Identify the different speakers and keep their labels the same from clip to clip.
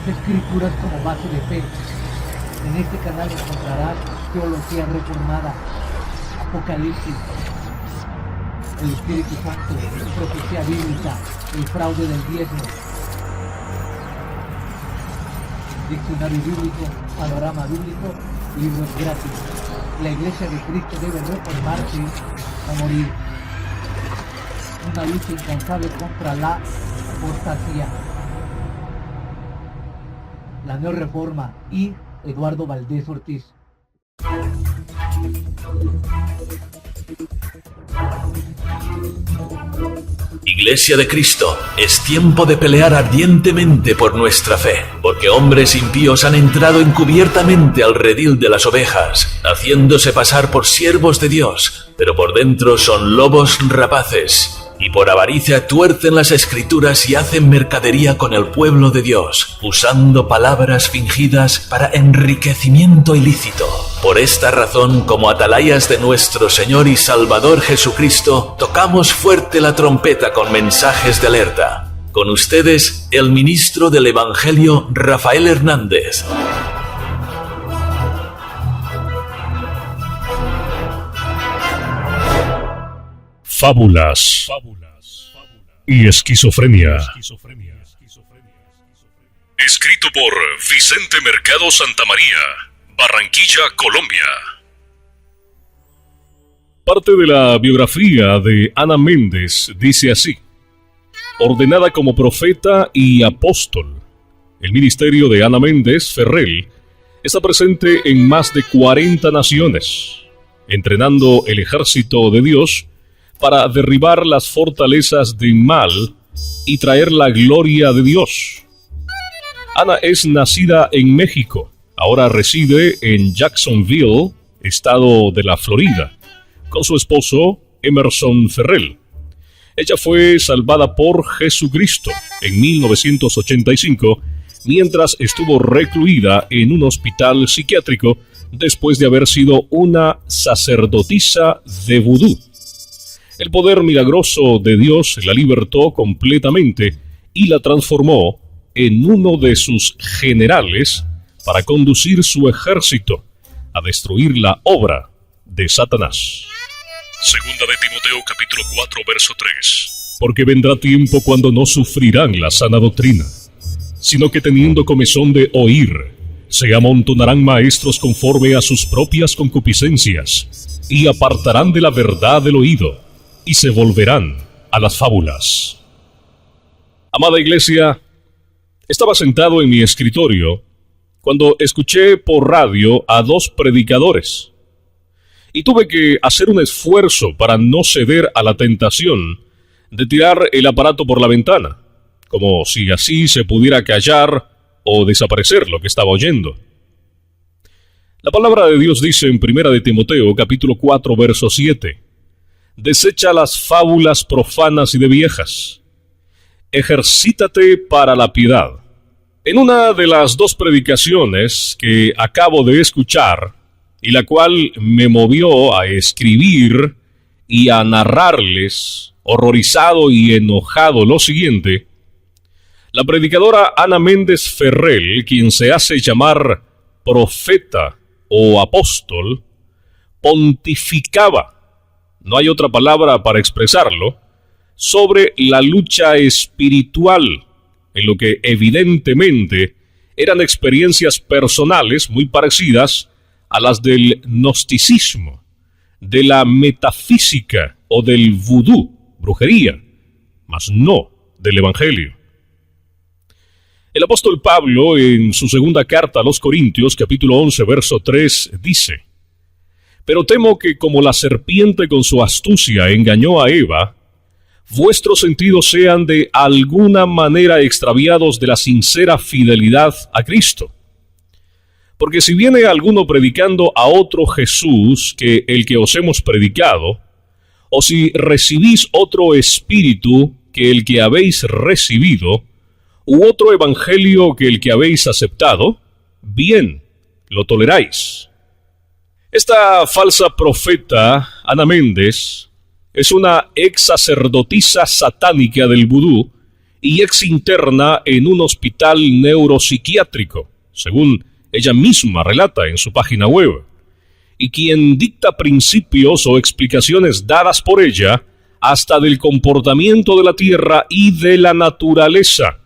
Speaker 1: Escrituras como base de fe. En este canal encontrarás teología reformada, apocalipsis, el Espíritu Santo, profecía bíblica, el fraude del diezmo, diccionario bíblico, panorama bíblico, libros gratis. La Iglesia de Cristo debe reformarse o morir. Una lucha incansable contra la apostasía. La Neorreforma y Eduardo Valdés Ortiz.
Speaker 2: Iglesia de Cristo, es tiempo de pelear ardientemente por nuestra fe, porque hombres impíos han entrado encubiertamente al redil de las ovejas, haciéndose pasar por siervos de Dios, pero por dentro son lobos rapaces, y por avaricia tuercen las Escrituras y hacen mercadería con el pueblo de Dios, usando palabras fingidas para enriquecimiento ilícito. Por esta razón, como atalayas de nuestro Señor y Salvador Jesucristo, tocamos fuerte la trompeta con mensajes de alerta. Con ustedes, el ministro del Evangelio, Rafael Hernández.
Speaker 3: Fábulas y esquizofrenia. Escrito por Vicente Mercado Santamaría, Barranquilla, Colombia. Parte de la biografía de Ana Méndez dice así: ordenada como profeta y apóstol, el ministerio de Ana Méndez Ferrell está presente en más de 40 naciones, entrenando el ejército de Dios para derribar las fortalezas del mal y traer la gloria de Dios. Ana es nacida en México, ahora reside en Jacksonville, estado de la Florida, con su esposo Emerson Ferrell. Ella fue salvada por Jesucristo en 1985, mientras estuvo recluida en un hospital psiquiátrico después de haber sido una sacerdotisa de vudú. El poder milagroso de Dios la libertó completamente y la transformó en uno de sus generales para conducir su ejército a destruir la obra de Satanás. Segunda de Timoteo capítulo 4 verso 3. Porque vendrá tiempo cuando no sufrirán la sana doctrina, sino que teniendo comezón de oír, se amontonarán maestros conforme a sus propias concupiscencias, y apartarán de la verdad del oído, y se volverán a las fábulas. Amada iglesia, estaba sentado en mi escritorio cuando escuché por radio a dos predicadores, y tuve que hacer un esfuerzo para no ceder a la tentación de tirar el aparato por la ventana, como si así se pudiera callar o desaparecer lo que estaba oyendo. La palabra de Dios dice en 1 de Timoteo capítulo 4 verso 7: desecha las fábulas profanas y de viejas. Ejercítate para la piedad. En una de las dos predicaciones que acabo de escuchar, y la cual me movió a escribir y a narrarles, horrorizado y enojado, lo siguiente, la predicadora Ana Méndez Ferrell, quien se hace llamar profeta o apóstol, pontificaba, no hay otra palabra para expresarlo, sobre la lucha espiritual, en lo que evidentemente eran experiencias personales muy parecidas a las del gnosticismo, de la metafísica o del vudú, brujería, mas no del evangelio. El apóstol Pablo, en su segunda carta a los Corintios, capítulo 11, verso 3, dice: pero temo que como la serpiente con su astucia engañó a Eva, vuestros sentidos sean de alguna manera extraviados de la sincera fidelidad a Cristo. Porque si viene alguno predicando a otro Jesús que el que os hemos predicado, o si recibís otro espíritu que el que habéis recibido, u otro evangelio que el que habéis aceptado, bien, lo toleráis. Esta falsa profeta, Ana Méndez, es una ex sacerdotisa satánica del vudú y ex-interna en un hospital neuropsiquiátrico, según ella misma relata en su página web, y quien dicta principios o explicaciones dadas por ella hasta del comportamiento de la Tierra y de la naturaleza.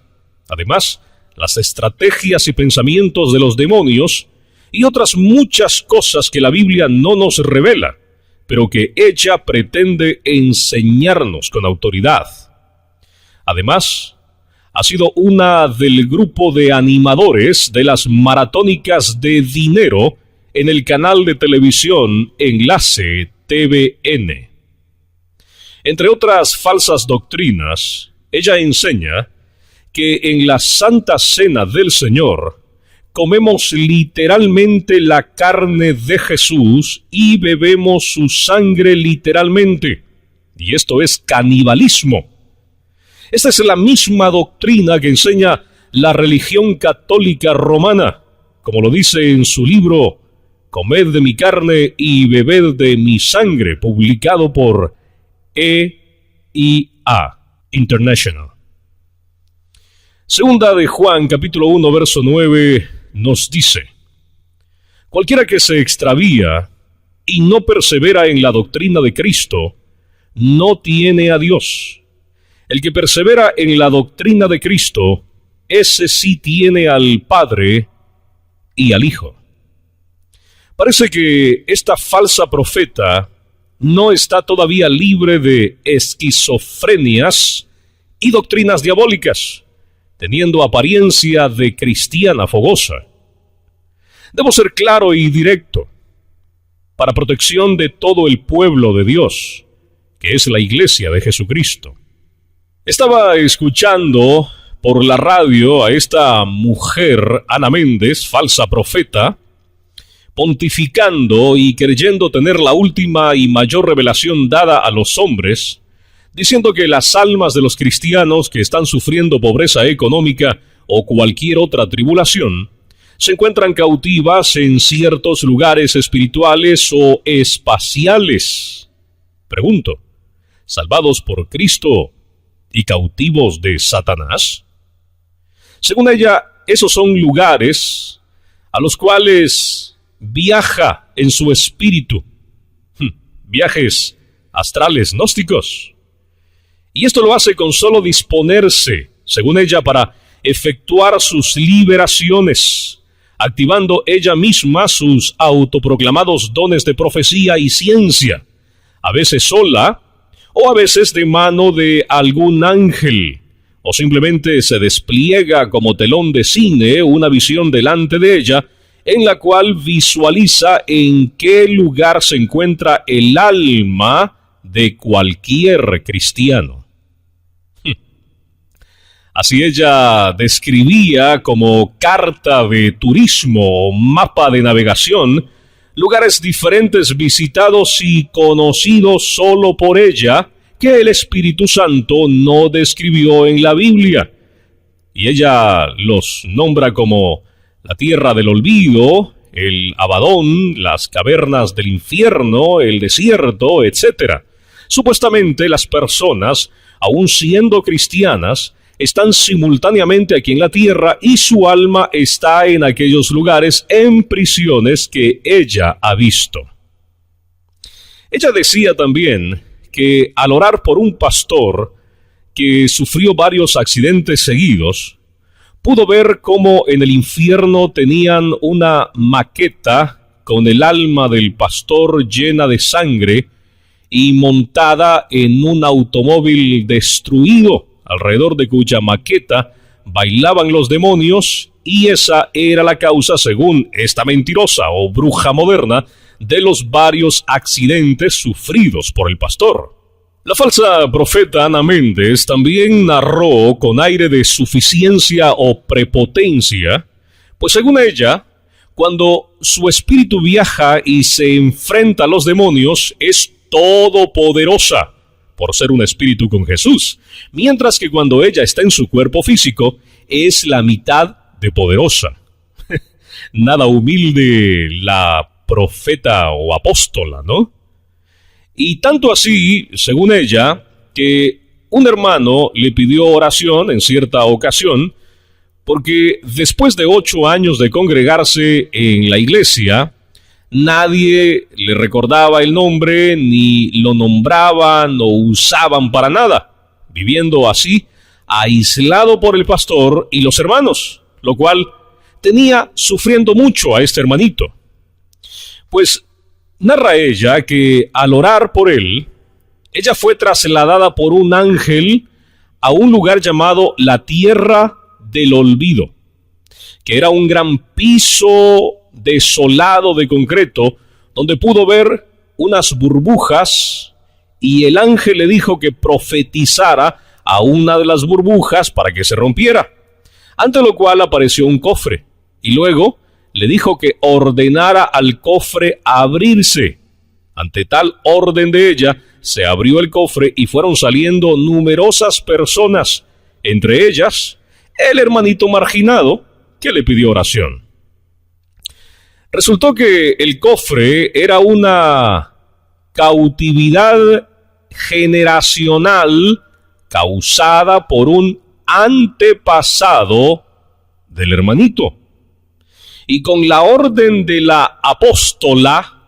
Speaker 3: Además, las estrategias y pensamientos de los demonios y otras muchas cosas que la Biblia no nos revela, pero que ella pretende enseñarnos con autoridad. Además, ha sido una del grupo de animadores de las maratónicas de dinero en el canal de televisión Enlace TVN. Entre otras falsas doctrinas, ella enseña que en la Santa Cena del Señor comemos literalmente la carne de Jesús y bebemos su sangre literalmente. Y esto es canibalismo. Esta es la misma doctrina que enseña la religión católica romana, como lo dice en su libro Comed de mi carne y bebed de mi sangre, publicado por EIA International. Segunda de Juan, capítulo 1, verso 9, nos dice: cualquiera que se extravía y no persevera en la doctrina de Cristo, no tiene a Dios. El que persevera en la doctrina de Cristo, ese sí tiene al Padre y al Hijo. Parece que esta falsa profeta no está todavía libre de esquizofrenias y doctrinas diabólicas, teniendo apariencia de cristiana fogosa. Debo ser claro y directo, para protección de todo el pueblo de Dios, que es la Iglesia de Jesucristo. Estaba escuchando por la radio a esta mujer, Ana Méndez, falsa profeta, pontificando y creyendo tener la última y mayor revelación dada a los hombres, diciendo que las almas de los cristianos que están sufriendo pobreza económica o cualquier otra tribulación se encuentran cautivas en ciertos lugares espirituales o espaciales. Pregunto, ¿salvados por Cristo y cautivos de Satanás? Según ella, esos son lugares a los cuales viaja en su espíritu. Viajes astrales gnósticos. Y esto lo hace con solo disponerse, según ella, para efectuar sus liberaciones, activando ella misma sus autoproclamados dones de profecía y ciencia, a veces sola, o a veces de mano de algún ángel, o simplemente se despliega como telón de cine una visión delante de ella, en la cual visualiza en qué lugar se encuentra el alma de cualquier cristiano. Así ella describía como carta de turismo o mapa de navegación lugares diferentes visitados y conocidos solo por ella, que el Espíritu Santo no describió en la Biblia. Y ella los nombra como la tierra del olvido, el Abadón, las cavernas del infierno, el desierto, etc. Supuestamente las personas, aun siendo cristianas, están simultáneamente aquí en la tierra y su alma está en aquellos lugares, en prisiones que ella ha visto. Ella decía también que al orar por un pastor que sufrió varios accidentes seguidos, pudo ver cómo en el infierno tenían una maqueta con el alma del pastor llena de sangre y montada en un automóvil destruido, alrededor de cuya maqueta bailaban los demonios, y esa era la causa, según esta mentirosa o bruja moderna, de los varios accidentes sufridos por el pastor. La falsa profeta Ana Méndez también narró con aire de suficiencia o prepotencia, pues según ella, cuando su espíritu viaja y se enfrenta a los demonios, es todopoderosa, por ser un espíritu con Jesús, mientras que cuando ella está en su cuerpo físico, es la mitad de poderosa. Nada humilde la profeta o apóstola, ¿no? Y tanto así, según ella, que un hermano le pidió oración en cierta ocasión porque después de 8 años de congregarse en la iglesia, nadie le recordaba el nombre, ni lo nombraban o usaban para nada, viviendo así, aislado por el pastor y los hermanos, lo cual tenía sufriendo mucho a este hermanito. Pues narra ella que al orar por él, ella fue trasladada por un ángel a un lugar llamado la Tierra del Olvido, que era un gran piso desolado de concreto, donde pudo ver unas burbujas, y el ángel le dijo que profetizara a una de las burbujas para que se rompiera, ante lo cual apareció un cofre, y luego le dijo que ordenara al cofre abrirse. Ante tal orden de ella, se abrió el cofre y fueron saliendo numerosas personas, entre ellas el hermanito marginado que le pidió oración. Resultó que el cofre era una cautividad generacional causada por un antepasado del hermanito. Y con la orden de la apóstola,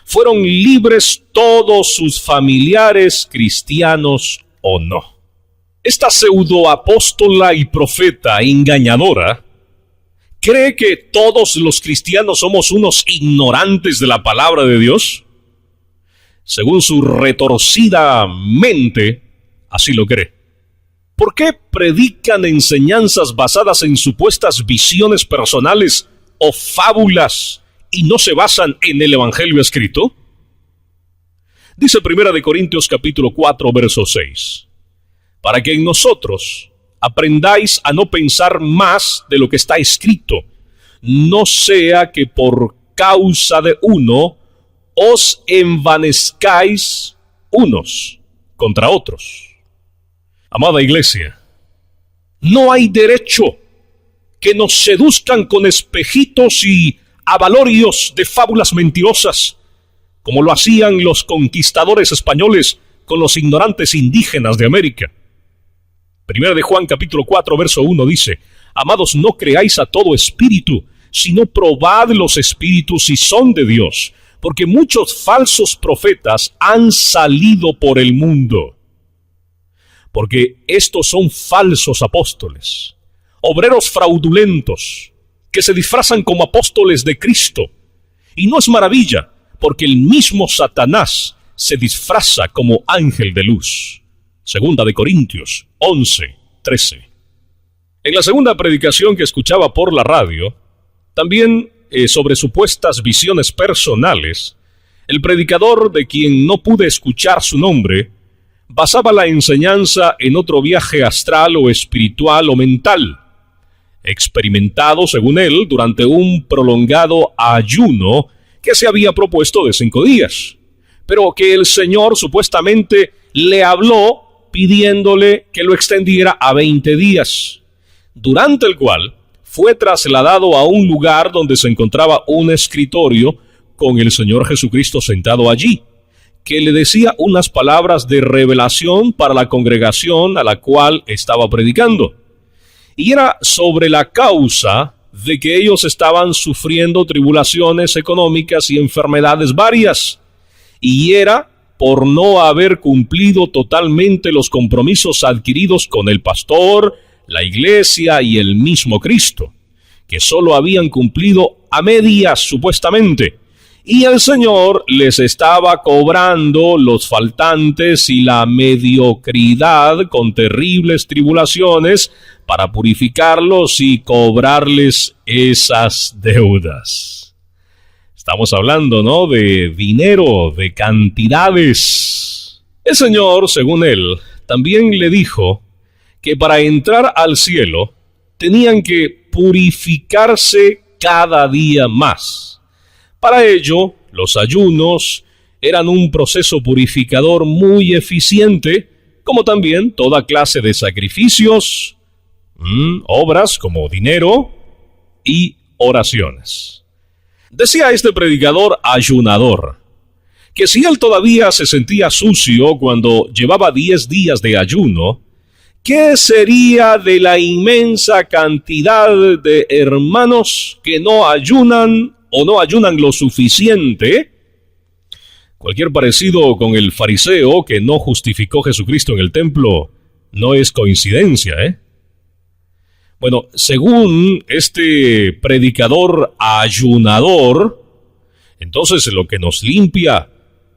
Speaker 3: fueron libres todos sus familiares, cristianos o no. Esta pseudoapóstola y profeta engañadora cree que todos los cristianos somos unos ignorantes de la palabra de Dios. Según su retorcida mente, así lo cree. ¿Por qué predican enseñanzas basadas en supuestas visiones personales o fábulas y no se basan en el Evangelio escrito? Dice 1 Corintios capítulo 4, verso 6. Para que en nosotros aprendáis a no pensar más de lo que está escrito, no sea que por causa de uno os envanezcáis unos contra otros. Amada iglesia, no hay derecho que nos seduzcan con espejitos y avalorios de fábulas mentirosas, como lo hacían los conquistadores españoles con los ignorantes indígenas de América. 1 de Juan capítulo 4 verso 1 dice: Amados, no creáis a todo espíritu, sino probad los espíritus si son de Dios, porque muchos falsos profetas han salido por el mundo. Porque estos son falsos apóstoles, obreros fraudulentos, que se disfrazan como apóstoles de Cristo. Y no es maravilla, porque el mismo Satanás se disfraza como ángel de luz. 2 Corintios 11, 13. En la segunda predicación que escuchaba por la radio, también sobre supuestas visiones personales, el predicador, de quien no pude escuchar su nombre, basaba la enseñanza en otro viaje astral o espiritual o mental, experimentado, según él, durante un prolongado ayuno que se había propuesto de 5 días, pero que el Señor supuestamente le habló pidiéndole que lo extendiera a 20 días, durante el cual fue trasladado a un lugar donde se encontraba un escritorio con el Señor Jesucristo sentado allí, que le decía unas palabras de revelación para la congregación a la cual estaba predicando. Y era sobre la causa de que ellos estaban sufriendo tribulaciones económicas y enfermedades varias, y era por no haber cumplido totalmente los compromisos adquiridos con el pastor, la iglesia y el mismo Cristo, que solo habían cumplido a medias supuestamente, y el Señor les estaba cobrando los faltantes y la mediocridad con terribles tribulaciones para purificarlos y cobrarles esas deudas. Estamos hablando, ¿no?, de dinero, de cantidades. El Señor, según él, también le dijo que para entrar al cielo tenían que purificarse cada día más. Para ello, los ayunos eran un proceso purificador muy eficiente, como también toda clase de sacrificios, obras como dinero y oraciones. Decía este predicador ayunador que si él todavía se sentía sucio cuando llevaba 10 días de ayuno, ¿qué sería de la inmensa cantidad de hermanos que no ayunan o no ayunan lo suficiente? Cualquier parecido con el fariseo que no justificó Jesucristo en el templo no es coincidencia, ¿eh? Bueno, según este predicador ayunador, entonces lo que nos limpia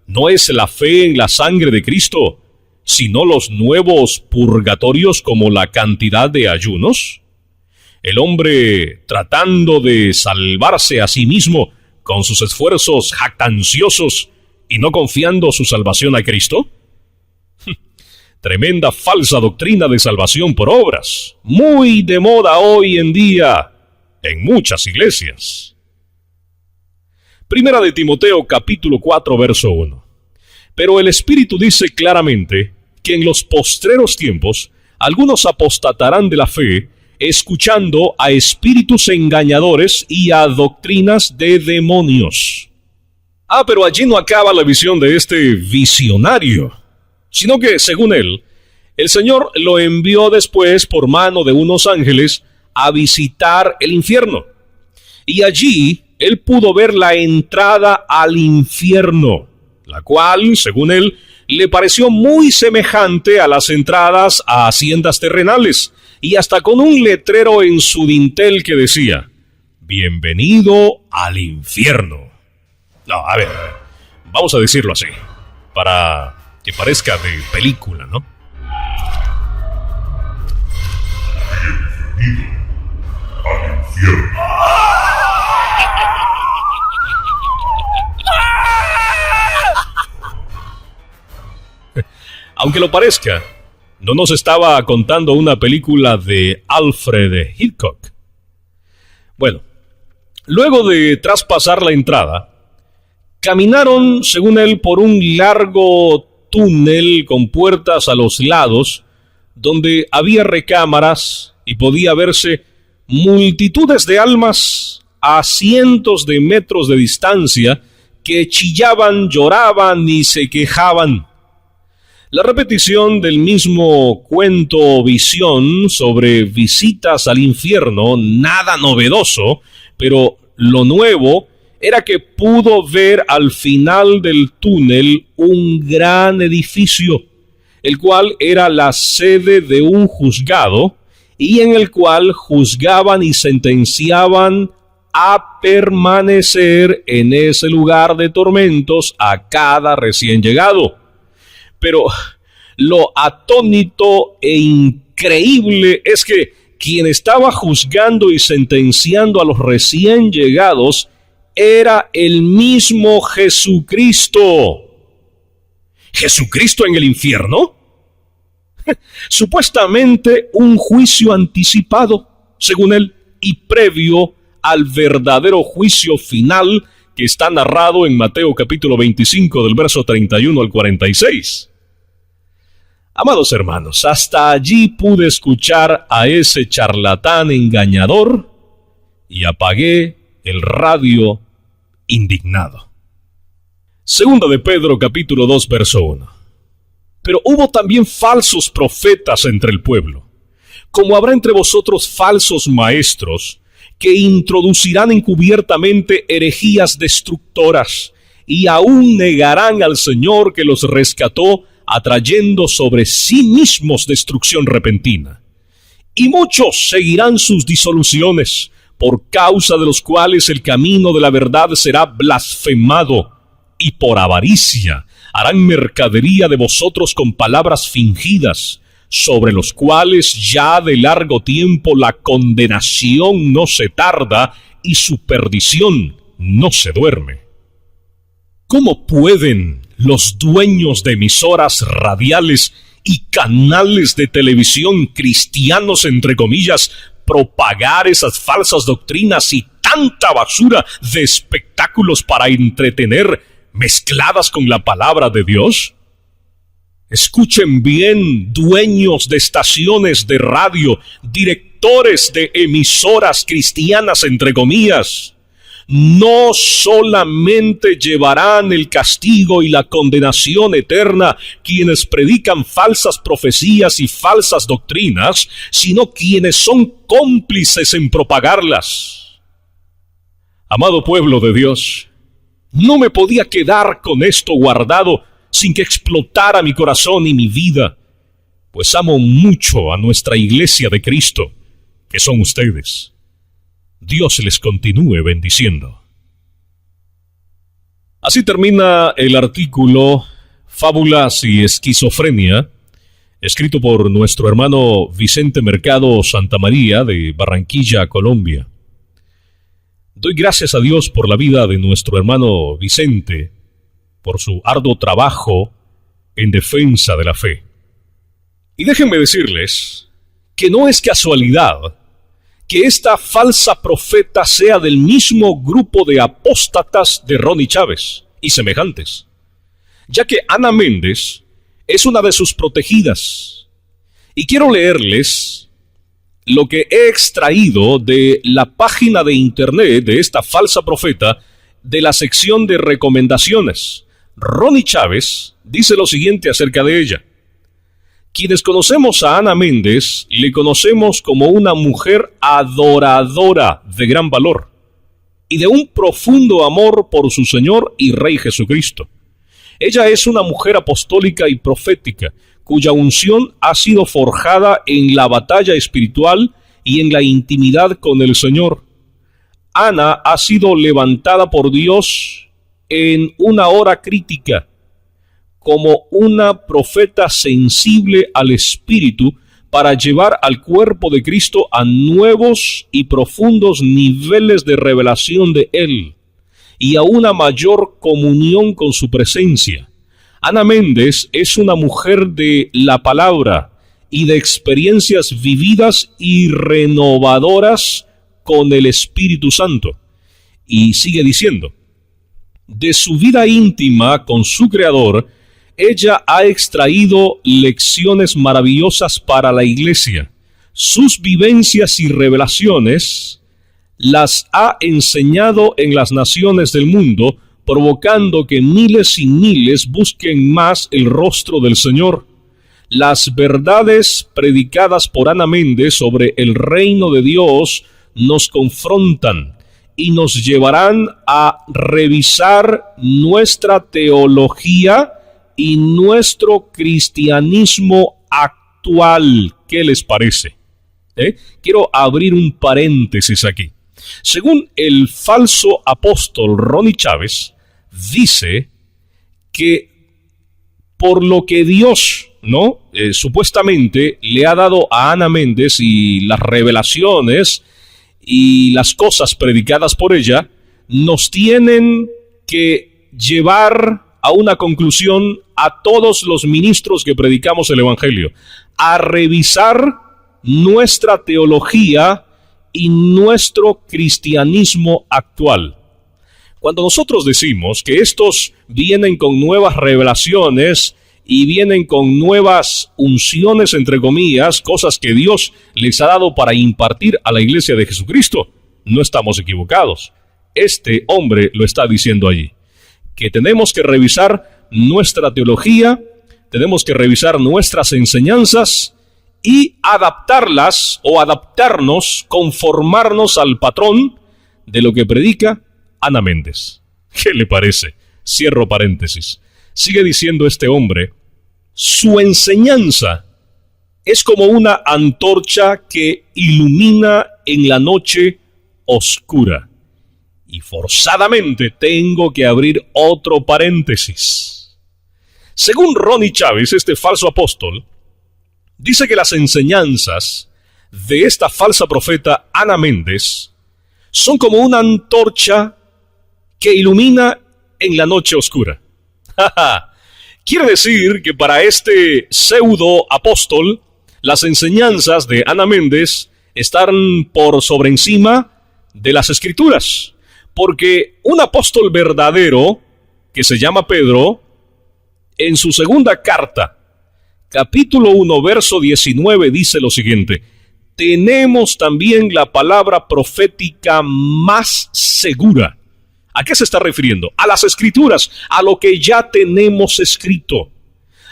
Speaker 3: no es la fe en la sangre de Cristo, sino los nuevos purgatorios como la cantidad de ayunos. El hombre tratando de salvarse a sí mismo con sus esfuerzos jactanciosos y no confiando su salvación a Cristo. Tremenda falsa doctrina de salvación por obras, muy de moda hoy en día en muchas iglesias. Primera de Timoteo capítulo 4 verso 1. Pero el Espíritu dice claramente que en los postreros tiempos algunos apostatarán de la fe, escuchando a espíritus engañadores y a doctrinas de demonios. Pero allí no acaba la visión de este visionario, sino que, según él, el Señor lo envió después por mano de unos ángeles a visitar el infierno. Y allí él pudo ver la entrada al infierno, la cual, según él, le pareció muy semejante a las entradas a haciendas terrenales, y hasta con un letrero en su dintel que decía: «Bienvenido al infierno». No, a ver, vamos a decirlo así, para que parezca de película, ¿no?
Speaker 4: Bienvenido al infierno.
Speaker 3: Aunque lo parezca, no nos estaba contando una película de Alfred Hitchcock. Bueno, luego de traspasar la entrada, caminaron, según él, por un largo túnel con puertas a los lados, donde había recámaras y podía verse multitudes de almas a cientos de metros de distancia que chillaban, lloraban y se quejaban. La repetición del mismo cuento o visión sobre visitas al infierno, nada novedoso, pero lo nuevo era que pudo ver al final del túnel un gran edificio, el cual era la sede de un juzgado, y en el cual juzgaban y sentenciaban a permanecer en ese lugar de tormentos a cada recién llegado. Pero lo atónito e increíble es que quien estaba juzgando y sentenciando a los recién llegados era el mismo Jesucristo. ¿Jesucristo en el infierno? Supuestamente un juicio anticipado, según él, y previo al verdadero juicio final que está narrado en Mateo capítulo 25 del verso 31 al 46. Amados hermanos, hasta allí pude escuchar a ese charlatán engañador y apagué el radio indignado. Segunda de Pedro capítulo 2 verso 1. Pero hubo también falsos profetas entre el pueblo, como habrá entre vosotros falsos maestros, que introducirán encubiertamente herejías destructoras, y aún negarán al Señor que los rescató, atrayendo sobre sí mismos destrucción repentina. Y muchos seguirán sus disoluciones, por causa de los cuales el camino de la verdad será blasfemado, y por avaricia harán mercadería de vosotros con palabras fingidas, sobre los cuales ya de largo tiempo la condenación no se tarda y su perdición no se duerme. ¿Cómo pueden los dueños de emisoras radiales y canales de televisión cristianos, entre comillas, propagar esas falsas doctrinas y tanta basura de espectáculos para entretener, mezcladas con la palabra de Dios? Escuchen bien, dueños de estaciones de radio, directores de emisoras cristianas, entre comillas. no solamente llevarán el castigo y la condenación eterna quienes predican falsas profecías y falsas doctrinas, sino quienes son cómplices en propagarlas. Amado pueblo de Dios, no me podía quedar con esto guardado sin que explotara mi corazón y mi vida, pues amo mucho a nuestra Iglesia de Cristo, que son ustedes. Dios les continúe bendiciendo. Así termina el artículo Fábulas y Esquizofrenia, escrito por nuestro hermano Vicente Mercado Santamaría de Barranquilla, Colombia. Doy gracias a Dios por la vida de nuestro hermano Vicente, por su arduo trabajo en defensa de la fe. Y déjenme decirles que no es casualidad que esta falsa profeta sea del mismo grupo de apóstatas de Ronnie Chávez y semejantes, ya que Ana Méndez es una de sus protegidas. Y quiero leerles lo que he extraído de la página de internet de esta falsa profeta de la sección de recomendaciones. Ronnie Chávez dice lo siguiente acerca de ella. Quienes conocemos a Ana Méndez, le conocemos como una mujer adoradora de gran valor y de un profundo amor por su Señor y Rey Jesucristo. Ella es una mujer apostólica y profética, cuya unción ha sido forjada en la batalla espiritual y en la intimidad con el Señor. Ana ha sido levantada por Dios en una hora crítica, como una profeta sensible al Espíritu para llevar al cuerpo de Cristo a nuevos y profundos niveles de revelación de Él y a una mayor comunión con su presencia. Ana Méndez es una mujer de la palabra y de experiencias vividas y renovadoras con el Espíritu Santo. Y sigue diciendo, de su vida íntima con su Creador, ella ha extraído lecciones maravillosas para la Iglesia. Sus vivencias y revelaciones las ha enseñado en las naciones del mundo, provocando que miles y miles busquen más el rostro del Señor. Las verdades predicadas por Ana Méndez sobre el reino de Dios nos confrontan y nos llevarán a revisar nuestra teología y nuestro cristianismo actual. ¿Qué les parece? Quiero abrir un paréntesis aquí. Según el falso apóstol Ronnie Chávez, dice que por lo que Dios, supuestamente le ha dado a Ana Méndez y las revelaciones y las cosas predicadas por ella, nos tienen que llevar a una conclusión a todos los ministros que predicamos el Evangelio, a revisar nuestra teología y nuestro cristianismo actual. Cuando nosotros decimos que estos vienen con nuevas revelaciones y vienen con nuevas unciones, entre comillas, cosas que Dios les ha dado para impartir a la Iglesia de Jesucristo, no estamos equivocados. Este hombre lo está diciendo allí, que tenemos que revisar nuestra teología, tenemos que revisar nuestras enseñanzas y adaptarlas o adaptarnos, conformarnos al patrón de lo que predica Ana Méndez. ¿Qué le parece? Cierro paréntesis. Sigue diciendo este hombre, su enseñanza es como una antorcha que ilumina en la noche oscura. Y forzadamente tengo que abrir otro paréntesis. Según Ronnie Chávez, este falso apóstol, dice que las enseñanzas de esta falsa profeta Ana Méndez son como una antorcha que ilumina en la noche oscura. Quiere decir que para este pseudo apóstol, las enseñanzas de Ana Méndez están por sobre encima de las Escrituras. Porque un apóstol verdadero, que se llama Pedro, en su segunda carta, capítulo 1, verso 19, dice lo siguiente: tenemos también la palabra profética más segura. ¿A qué se está refiriendo? A las Escrituras, a lo que ya tenemos escrito,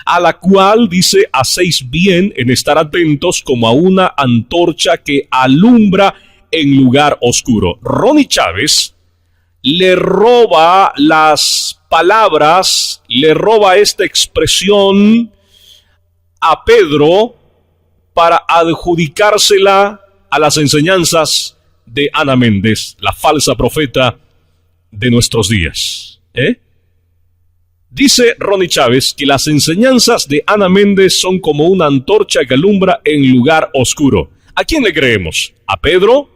Speaker 3: a la cual dice: hacéis bien en estar atentos como a una antorcha que alumbra en lugar oscuro. Ronnie Chávez le roba las palabras, le roba esta expresión a Pedro para adjudicársela a las enseñanzas de Ana Méndez, la falsa profeta de nuestros días. Dice Ronnie Chávez que las enseñanzas de Ana Méndez son como una antorcha que alumbra en lugar oscuro. ¿A quién le creemos? ¿A Pedro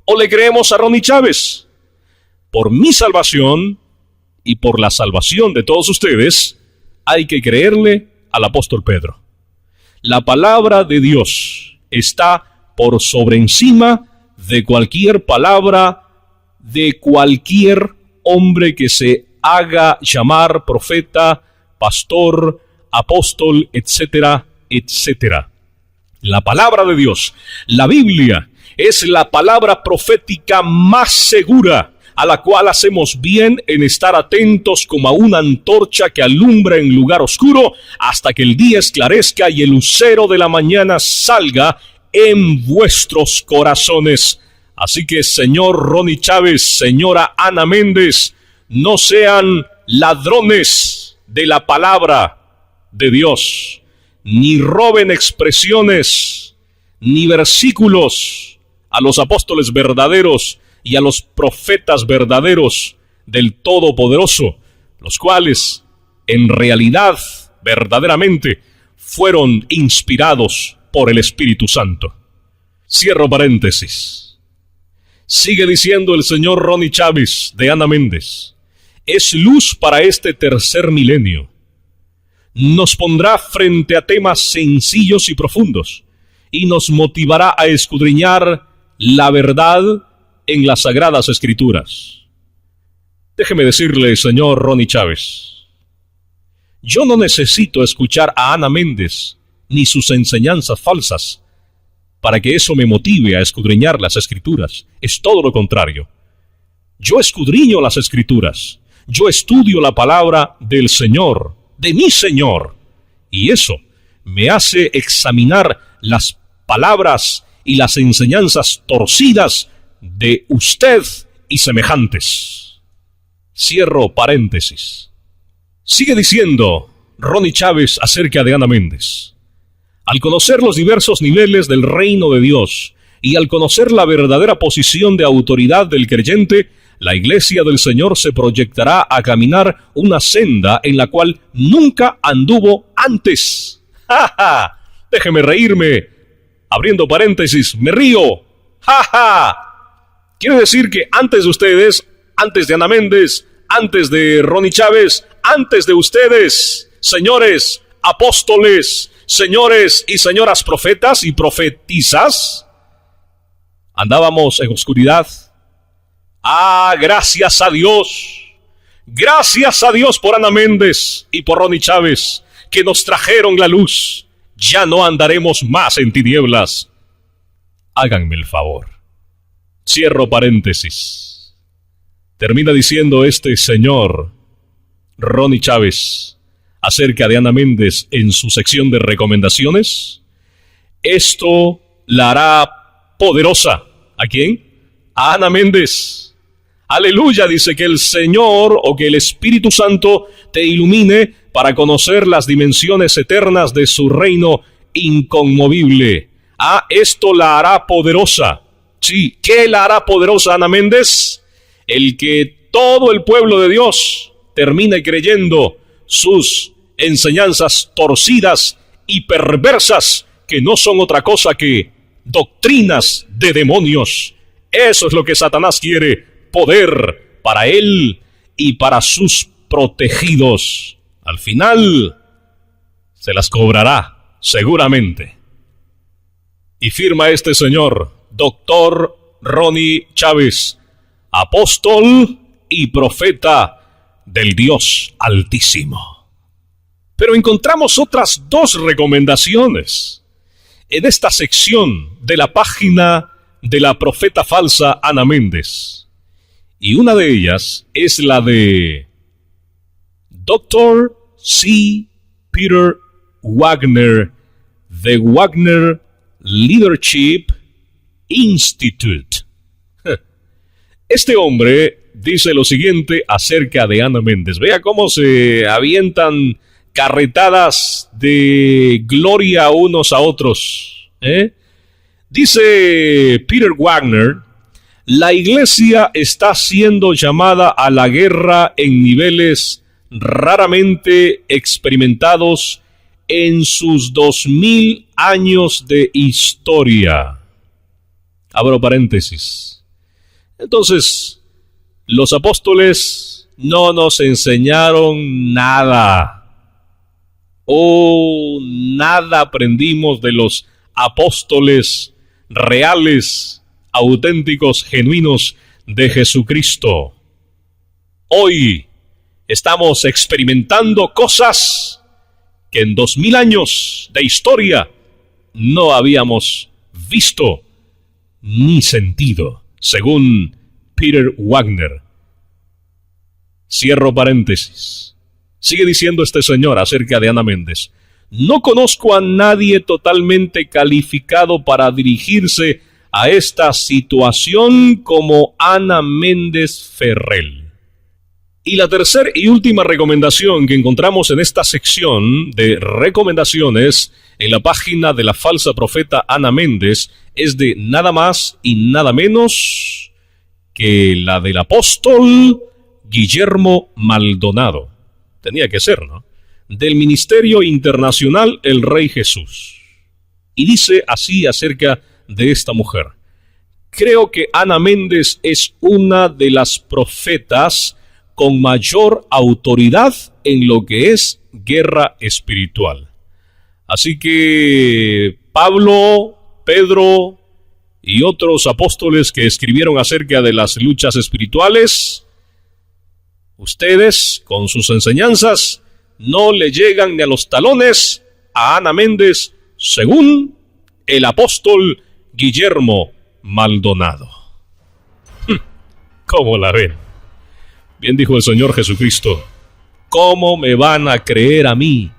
Speaker 3: o le creemos a Ronnie Chávez? Por mi salvación y por la salvación de todos ustedes, hay que creerle al apóstol Pedro. La palabra de Dios está por sobre encima de cualquier palabra de cualquier hombre que se haga llamar profeta, pastor, apóstol, etcétera, etcétera. La palabra de Dios, la Biblia, es la palabra profética más segura, a la cual hacemos bien en estar atentos como a una antorcha que alumbra en lugar oscuro hasta que el día esclarezca y el lucero de la mañana salga en vuestros corazones. Así que, señor Ronnie Chávez, señora Ana Méndez, no sean ladrones de la palabra de Dios, ni roben expresiones, ni versículos a los apóstoles verdaderos y a los profetas verdaderos del Todopoderoso, los cuales en realidad, verdaderamente, fueron inspirados por el Espíritu Santo. Cierro paréntesis. Sigue diciendo el señor Ronnie Chávez de Ana Méndez: es luz para este tercer milenio. Nos pondrá frente a temas sencillos y profundos y nos motivará a escudriñar la verdad en las Sagradas Escrituras. Déjeme decirle, señor Ronnie Chávez, yo no necesito escuchar a Ana Méndez ni sus enseñanzas falsas para que eso me motive a escudriñar las Escrituras. Es todo lo contrario. Yo escudriño las Escrituras. Yo estudio la palabra del Señor, de mi Señor. Y eso me hace examinar las palabras y las enseñanzas torcidas de usted y semejantes. Cierro paréntesis. Sigue diciendo Ronnie Chávez acerca de Ana Méndez: al conocer los diversos niveles del reino de Dios y al conocer la verdadera posición de autoridad del creyente, la iglesia del Señor se proyectará a caminar una senda en la cual nunca anduvo antes. ¡Ja, ja! Déjeme reírme. Abriendo paréntesis, me río. ¡Ja, ja! Quiere decir que antes de ustedes, antes de Ana Méndez, antes de Ronnie Chávez, antes de ustedes, señores apóstoles, señores y señoras profetas y profetisas, andábamos en oscuridad. Gracias a Dios. Gracias a Dios por Ana Méndez y por Ronnie Chávez, que nos trajeron la luz. Ya no andaremos más en tinieblas. Háganme el favor. Cierro paréntesis. Termina diciendo este señor Ronnie Chávez acerca de Ana Méndez en su sección de recomendaciones: esto la hará poderosa. ¿A quién? A Ana Méndez. Aleluya, dice: que el Señor o que el Espíritu Santo te ilumine para conocer las dimensiones eternas de su reino inconmovible. Esto la hará poderosa. Sí, ¿qué la hará poderosa Ana Méndez? El que todo el pueblo de Dios termine creyendo sus enseñanzas torcidas y perversas, que no son otra cosa que doctrinas de demonios. Eso es lo que Satanás quiere: poder para él y para sus protegidos. Al final se las cobrará seguramente. Y firma este señor, doctor Ronnie Chávez, apóstol y profeta del Dios Altísimo. Pero encontramos otras dos recomendaciones. en esta sección de la página de la profeta falsa Ana Méndez. Y una de ellas es la de Dr. C. Peter Wagner, de Wagner Leadership Institute. Este hombre dice lo siguiente acerca de Ana Méndez. Vea cómo se avientan carretadas de gloria unos a otros. Dice Peter Wagner: la iglesia está siendo llamada a la guerra en niveles raramente experimentados en sus 2000 años de historia. Abro paréntesis. Entonces, los apóstoles no nos enseñaron nada. Nada aprendimos de los apóstoles reales, auténticos, genuinos de Jesucristo. Hoy estamos experimentando cosas que en 2000 años de historia no habíamos visto ni sentido, según Peter Wagner. Cierro paréntesis. Sigue diciendo este señor acerca de Ana Méndez: no conozco a nadie totalmente calificado para dirigirse a esta situación como Ana Méndez Ferrell. Y la tercera y última recomendación que encontramos en esta sección de recomendaciones en la página de la falsa profeta Ana Méndez es de nada más y nada menos que la del apóstol Guillermo Maldonado. Tenía que ser, ¿no? Del Ministerio Internacional El Rey Jesús. Y dice así acerca de esta mujer: creo que Ana Méndez es una de las profetas con mayor autoridad en lo que es guerra espiritual. Así que Pablo, Pedro y otros apóstoles que escribieron acerca de las luchas espirituales, ustedes, con sus enseñanzas, no le llegan ni a los talones a Ana Méndez, según el apóstol Guillermo Maldonado. ¿Cómo la ven? Bien dijo el Señor Jesucristo: ¿cómo me van a creer a mí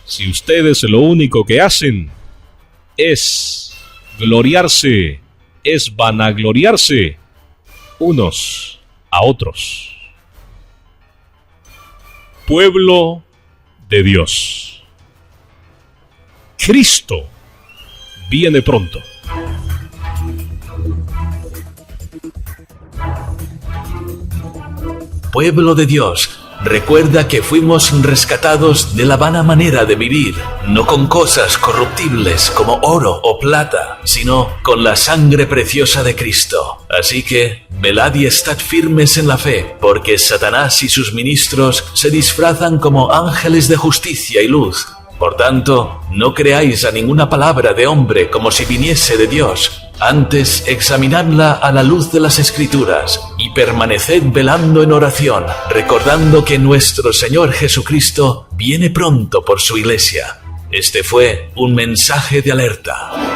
Speaker 3: si ustedes lo único que hacen es gloriarse, es vanagloriarse unos a otros? Pueblo de Dios, Cristo viene pronto.
Speaker 2: Pueblo de Dios, recuerda que fuimos rescatados de la vana manera de vivir, no con cosas corruptibles como oro o plata, sino con la sangre preciosa de Cristo. Así que, velad y estad firmes en la fe, porque Satanás y sus ministros se disfrazan como ángeles de justicia y luz. Por tanto, no creáis a ninguna palabra de hombre como si viniese de Dios. Antes, examinadla a la luz de las Escrituras y permaneced velando en oración, recordando que nuestro Señor Jesucristo viene pronto por su iglesia. Este fue un mensaje de alerta.